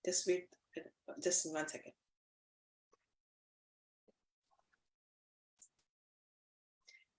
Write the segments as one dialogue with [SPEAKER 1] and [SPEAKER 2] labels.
[SPEAKER 1] Just wait, just 1 second.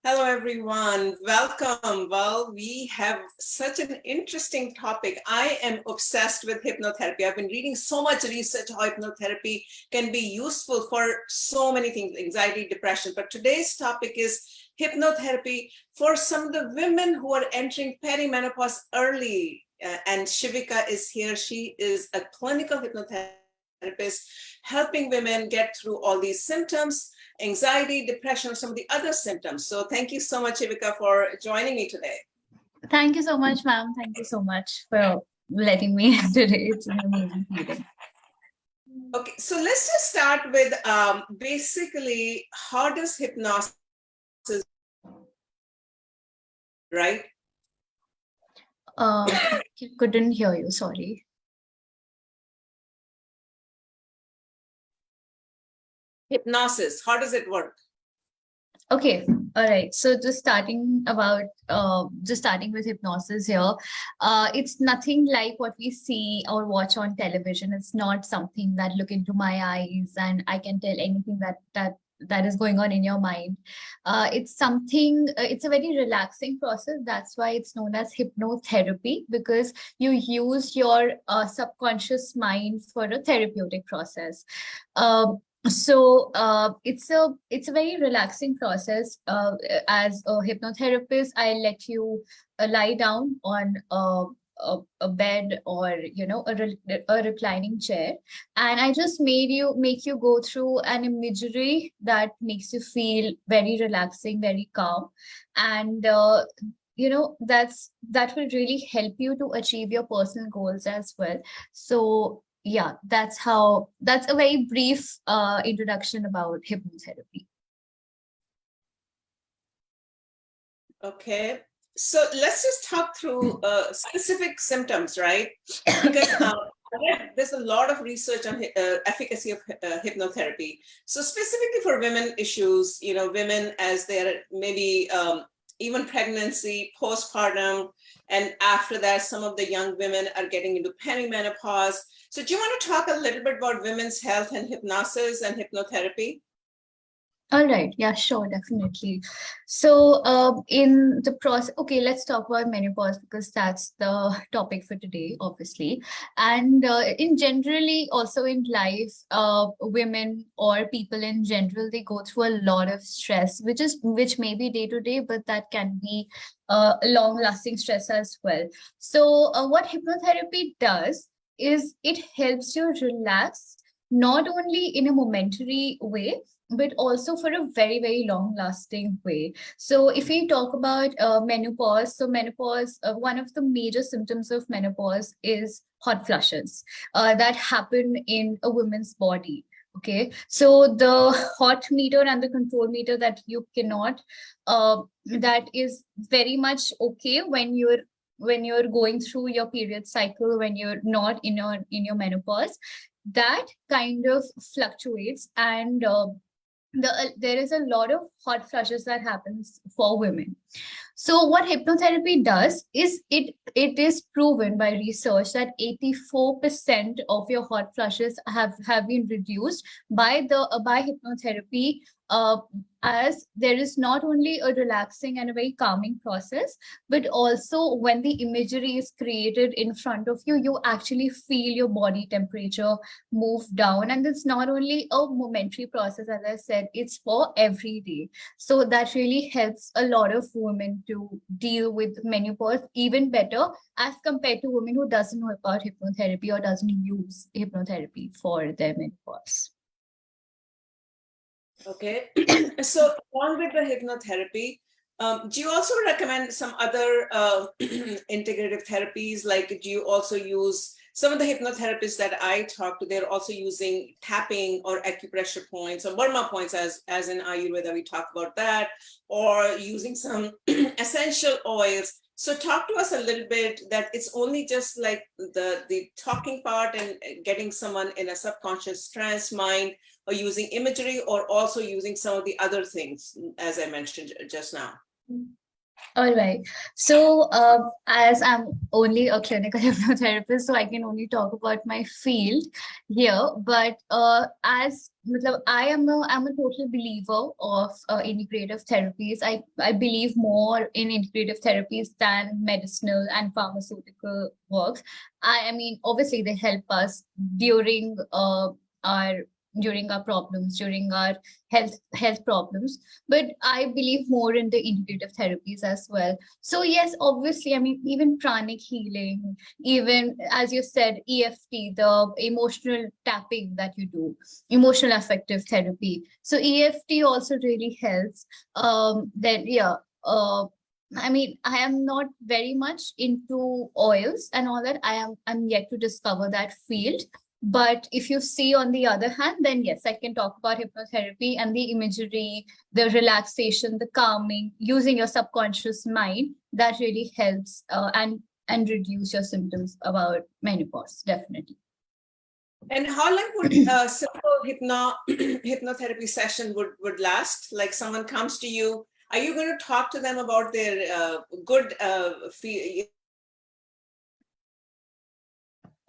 [SPEAKER 1] Hello, everyone. Welcome. Well, we have such an interesting topic. I am obsessed with hypnotherapy. I've been reading so much research how hypnotherapy can be useful for so many things, anxiety, depression. But today's topic is hypnotherapy for some of the women who are entering perimenopause early. And Shivika is here. She is a clinical hypnotherapist helping women get through all these symptoms, anxiety, depression, or some of the other symptoms. So thank you so much, Shivika, for joining me today.
[SPEAKER 2] Thank you so much, ma'am. Thank you so much for letting me in today. It's an amazing feeling.
[SPEAKER 1] Okay, so let's just start with basically, how does hypnosis, right?
[SPEAKER 2] Couldn't hear you, sorry.
[SPEAKER 1] Hypnosis, how does it work?
[SPEAKER 2] Okay, all right. So just starting with hypnosis here. It's nothing like what we see or watch on television. It's not something that look into my eyes and I can tell anything that is going on in your mind. It's something, it's a very relaxing process. That's why it's known as hypnotherapy, because you use your subconscious mind for a therapeutic process. It's a very relaxing process. As a hypnotherapist, I let you lie down on a bed or a reclining chair, and I just make you go through an imagery that makes you feel very relaxing, very calm, and that will really help you to achieve your personal goals as well. So yeah, that's a very brief introduction about hypnotherapy.
[SPEAKER 1] Okay, so let's just talk through specific symptoms, right? Because there's a lot of research on efficacy of hypnotherapy. So specifically for women issues, women as they're maybe even pregnancy, postpartum, and after that, some of the young women are getting into perimenopause. So do you want to talk a little bit about women's health and hypnosis and hypnotherapy?
[SPEAKER 2] All right. Yeah, sure. Definitely. So in the process, okay, let's talk about menopause because that's the topic for today, obviously. And in generally, also in life, women or people in general, they go through a lot of stress, which may be day to day, but that can be long lasting stress as well. So what hypnotherapy does is it helps you relax, not only in a momentary way, but also for a very, very long lasting way. So if we talk about menopause, so menopause, one of the major symptoms of menopause is hot flushes that happen in a woman's body. Okay, so the hot meter and the control meter that you cannot, that is very much okay when you're going through your period cycle, when you're not in your menopause, that kind of fluctuates, and there is a lot of hot flushes that happens for women. So what hypnotherapy does is it is proven by research that 84% of your hot flushes have been reduced by hypnotherapy, as there is not only a relaxing and a very calming process, but also when the imagery is created in front of you, you actually feel your body temperature move down. And it's not only a momentary process, as I said, it's for every day. So that really helps a lot of women to deal with menopause even better as compared to women who doesn't know about hypnotherapy or doesn't use hypnotherapy for their menopause.
[SPEAKER 1] Okay, so along with the hypnotherapy, do you also recommend some other integrative therapies? Like, do you also use some of the hypnotherapists that I talk to? They're also using tapping or acupressure points or Burma points, as in Ayurveda, we talk about that, or using some essential oils. So talk to us a little bit that it's only just like the talking part and getting someone in a subconscious trance mind, or using imagery, or also using some of the other things, as I mentioned just now.
[SPEAKER 2] All right. So, as I'm only a clinical hypnotherapist, so I can only talk about my field here. But I'm a total believer of integrative therapies. I believe more in integrative therapies than medicinal and pharmaceutical works. I mean, obviously they help us our during our problems, during our health problems, but I believe more in the integrative therapies as well. So yes, obviously, I mean, even pranic healing, even as you said, EFT, the emotional tapping that you do, emotional affective therapy. So EFT also really helps. Then yeah. I mean, I am not very much into oils and all that. I'm yet to discover that field. But if you see on the other hand, then yes, I can talk about hypnotherapy and the imagery, the relaxation, the calming, using your subconscious mind that really helps and reduce your symptoms about menopause, definitely.
[SPEAKER 1] And how long would a simple hypnotherapy session would last? Like someone comes to you, are you going to talk to them about their good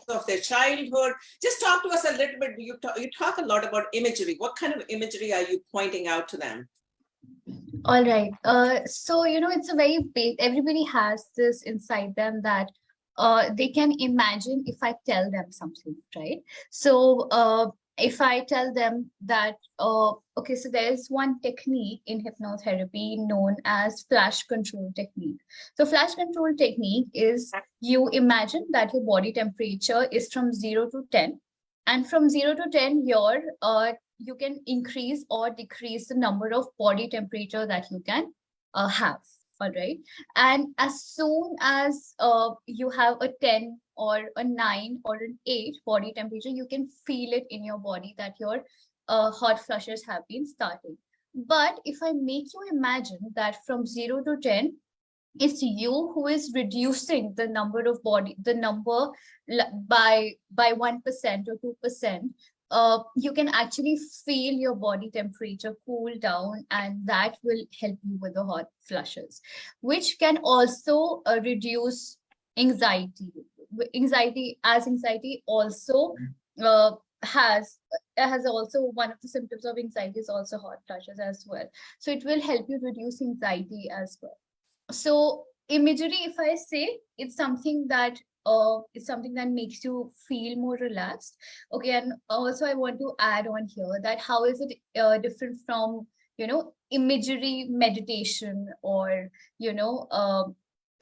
[SPEAKER 1] of their childhood? Just talk to us a little bit. You talk a lot about imagery. What kind of imagery are you pointing out to them?
[SPEAKER 2] All right. So, it's a very big, everybody has this inside them that they can imagine if I tell them something, right? So, if I tell them that, okay, so there's one technique in hypnotherapy known as flash control technique. So, flash control technique is you imagine that your body temperature is from 0 to 10. And from 0 to 10, you can increase or decrease the number of body temperature that you can have. All right. And as soon as you have a 10 or a 9 or an 8 body temperature, you can feel it in your body that your hot flushes have been starting. But if I make you imagine that from 0 to 10, it's you who is reducing the number of body, the number by 1% or 2%, you can actually feel your body temperature cool down, and that will help you with the hot flushes, which can also reduce anxiety. Anxiety also uh, has also one of the symptoms of anxiety is also hot flushes as well. So it will help you reduce anxiety as well. So imagery, if I say, it's something that makes you feel more relaxed. Okay, and also I want to add on here that how is it different from imagery meditation, or you know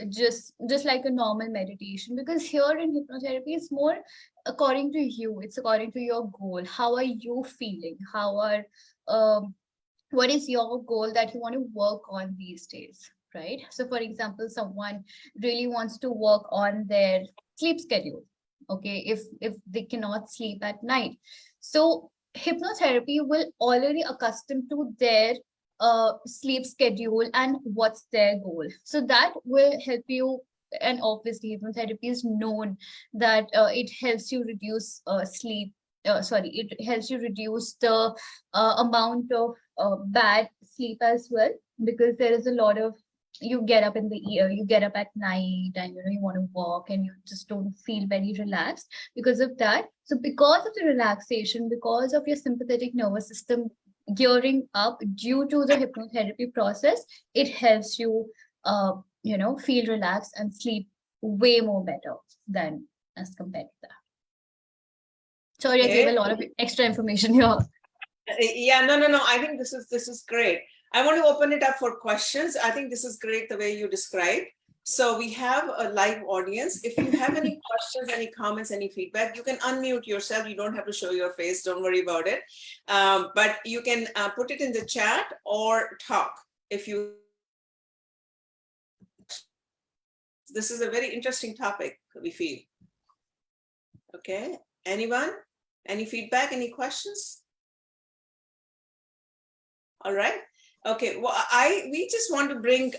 [SPEAKER 2] just like a normal meditation, because here in hypnotherapy it's more according to you, it's according to your goal. How are you feeling? What is your goal that you want to work on these days, right? So for example, someone really wants to work on their sleep schedule, okay, if they cannot sleep at night, so hypnotherapy will already accustomed to their sleep schedule and what's their goal, so that will help you. And obviously hypnotherapy is known that it helps you reduce it helps you reduce the amount of bad sleep as well, because there is a lot of, you get up in the year, you get up at night, and you want to walk and you just don't feel very relaxed because of that. So because of the relaxation, because of your sympathetic nervous system gearing up due to the hypnotherapy process, it helps you feel relaxed and sleep way more better than as compared to that. Sorry, I gave a lot of extra information here.
[SPEAKER 1] Yeah, no. I think this is great. I want to open it up for questions. I think this is great the way you described. So we have a live audience. If you have any questions, any comments, any feedback, you can unmute yourself. You don't have to show your face. Don't worry about it. But you can put it in the chat or talk if you. This is a very interesting topic, we feel. Okay, anyone? Any feedback, any questions? All right. Okay. Well, we just want to bring,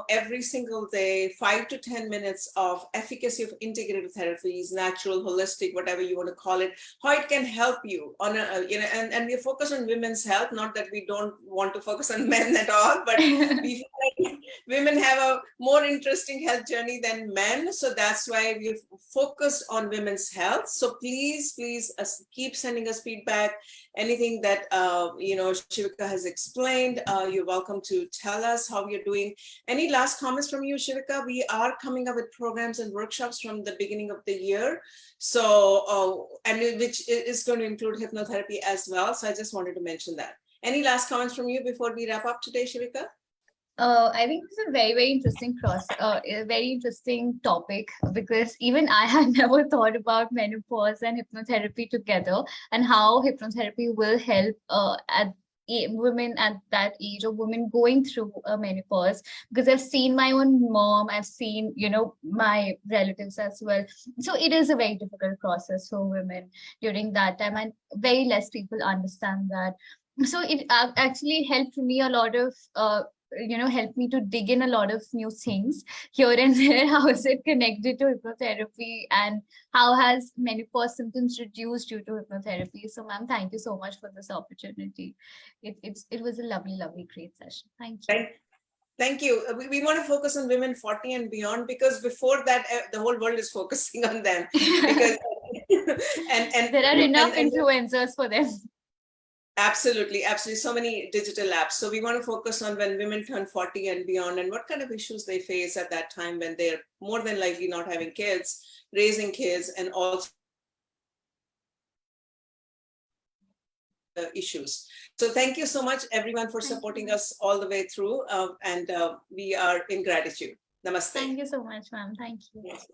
[SPEAKER 1] every single day, 5 to 10 minutes of efficacy of integrative therapies, natural, holistic, whatever you want to call it, how it can help you on and we focus on women's health. Not that we don't want to focus on men at all, but we feel like women have a more interesting health journey than men. So that's why we've focused on women's health. So please, keep sending us feedback. Anything that, Shivika has explained, you're welcome to tell us how you're doing. Any last comments from you, Shivika? We are coming up with programs and workshops from the beginning of the year. So, and which is going to include hypnotherapy as well. So I just wanted to mention that. Any last comments from you before we wrap up today, Shivika?
[SPEAKER 2] I think it's a very, very interesting a very interesting topic, because even I had never thought about menopause and hypnotherapy together, and how hypnotherapy will help women at that age, or women going through a menopause. Because I've seen my own mom, I've seen, my relatives as well. So it is a very difficult process for women during that time, and very less people understand that. So it actually helped me a lot of helped me to dig in a lot of new things here and there. How is it connected to hypnotherapy, and how has menopause symptoms reduced due to hypnotherapy? So ma'am, thank you so much for this opportunity. It was a lovely, great session. Thank you.
[SPEAKER 1] Thank you. We want to focus on women 40 and beyond, because before that, the whole world is focusing on them. Because and
[SPEAKER 2] there are enough influencers for them.
[SPEAKER 1] Absolutely. So many digital apps. So we want to focus on when women turn 40 and beyond, and what kind of issues they face at that time, when they're more than likely not having kids, raising kids, and also issues. So thank you so much, everyone, for supporting us all the way through. And we are in gratitude. Namaste.
[SPEAKER 2] Thank you so much, ma'am. Thank you.
[SPEAKER 1] Yes.